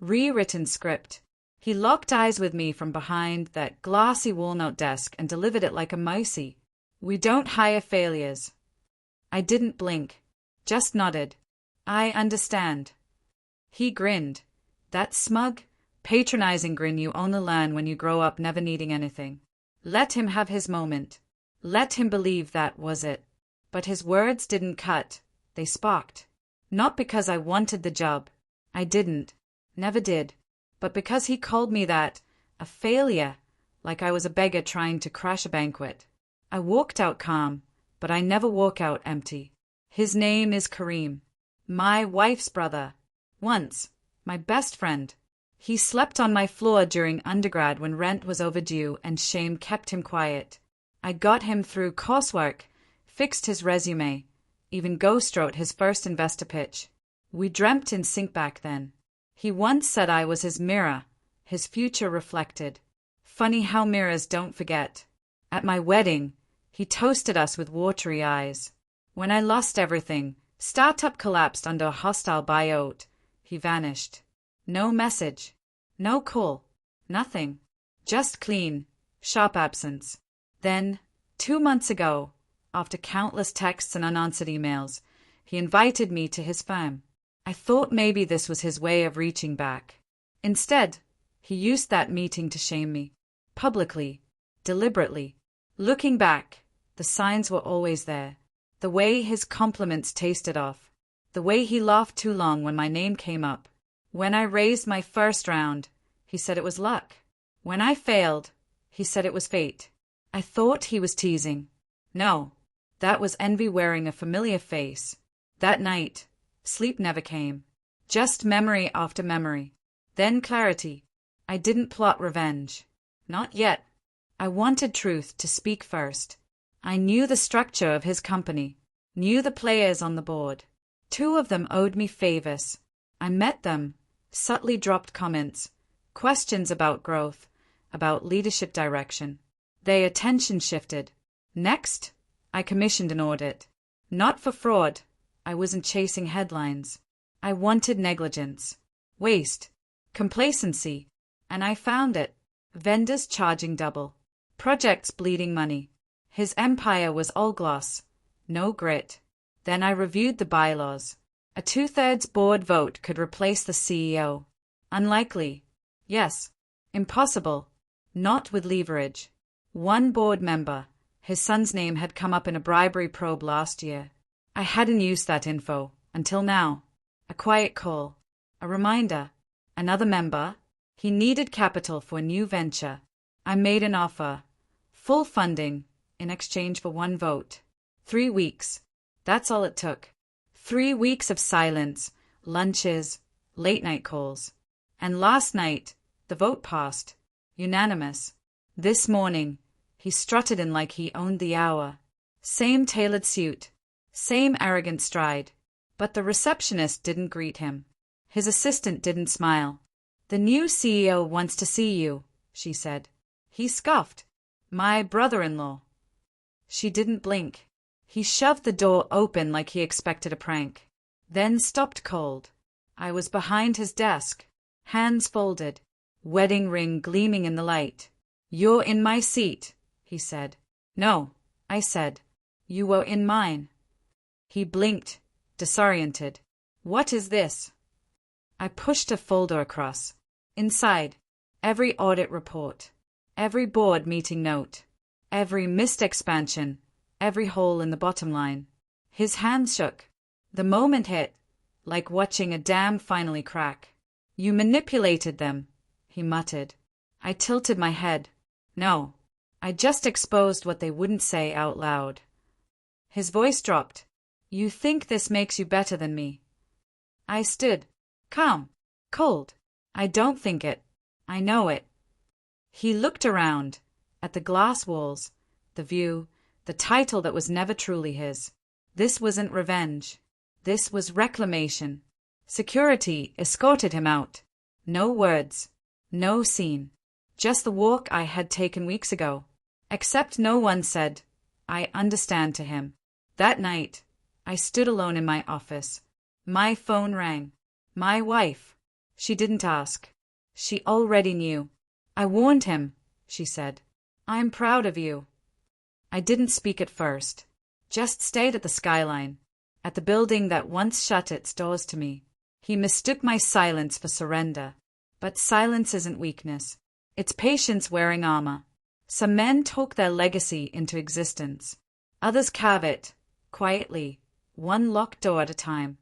Rewritten script. He locked eyes with me from behind that glassy walnut desk and delivered it like a mousey. We don't hire failures. I didn't blink. Just nodded. I understand. He grinned. That smug, patronizing grin you only learn when you grow up never needing anything. Let him have his moment. Let him believe that was it. But his words didn't cut. They sparked. Not because I wanted the job. I didn't. Never did. But because he called me that, a failure, like I was a beggar trying to crash a banquet. I walked out calm, but I never walk out empty. His name is Kareem. My wife's brother. Once. My best friend. He slept on my floor during undergrad when rent was overdue and shame kept him quiet. I got him through coursework, fixed his resume, even ghost-wrote his first investor pitch. We dreamt in sync back then. He once said I was his mirror, his future reflected. Funny how mirrors don't forget. At my wedding, he toasted us with watery eyes. When I lost everything, startup collapsed under a hostile buyout, he vanished. No message. No call. Nothing. Just clean, sharp absence. Then, 2 months ago, after countless texts and unanswered emails, he invited me to his firm. I thought maybe this was his way of reaching back. Instead, he used that meeting to shame me. Publicly. Deliberately. Looking back, the signs were always there. The way his compliments tasted off. The way he laughed too long when my name came up. When I raised my first round, he said it was luck. When I failed, he said it was fate. I thought he was teasing. No, that was envy wearing a familiar face. That night, sleep never came. Just memory after memory. Then clarity. I didn't plot revenge. Not yet. I wanted truth to speak first. I knew the structure of his company, knew the players on the board. 2 of them owed me favors. I met them, subtly dropped comments, questions about growth, about leadership direction. Their attention shifted. Next, I commissioned an audit. Not for fraud. I wasn't chasing headlines. I wanted negligence, waste, complacency, and I found it. Vendors charging double. Projects bleeding money. His empire was all gloss, no grit. Then I reviewed the bylaws. A 2/3 board vote could replace the CEO. Unlikely. Yes. Impossible. Not with leverage. 1 board member. His son's name had come up in a bribery probe last year. I hadn't used that info, until now. A quiet call. A reminder. Another member. He needed capital for a new venture. I made an offer. Full funding, in exchange for 1 vote. 3 weeks. That's all it took. 3 weeks of silence, lunches, late-night calls. And last night, the vote passed. Unanimous. This morning, he strutted in like he owned the hour. Same tailored suit. Same arrogant stride. But the receptionist didn't greet him. His assistant didn't smile. The new CEO wants to see you, she said. He scoffed. My brother-in-law. She didn't blink. He shoved the door open like he expected a prank. Then stopped cold. I was behind his desk, hands folded, wedding ring gleaming in the light. You're in my seat, he said. No, I said. You were in mine. He blinked, disoriented. What is this? I pushed a folder across. Inside, every audit report, every board meeting note, every missed expansion, every hole in the bottom line. His hands shook. The moment hit, like watching a dam finally crack. You manipulated them, he muttered. I tilted my head. No, I just exposed what they wouldn't say out loud. His voice dropped. You think this makes you better than me? I stood, calm, cold. I don't think it. I know it. He looked around, at the glass walls, the view, the title that was never truly his. This wasn't revenge. This was reclamation. Security escorted him out. No words. No scene. Just the walk I had taken weeks ago. Except no one said, I understand to him. That night, I stood alone in my office. My phone rang. My wife. She didn't ask. She already knew. I warned him, she said. I'm proud of you. I didn't speak at first. Just stayed at the skyline, at the building that once shut its doors to me. He mistook my silence for surrender. But silence isn't weakness. It's patience wearing armor. Some men talk their legacy into existence. Others carve it, quietly, one locked door at a time.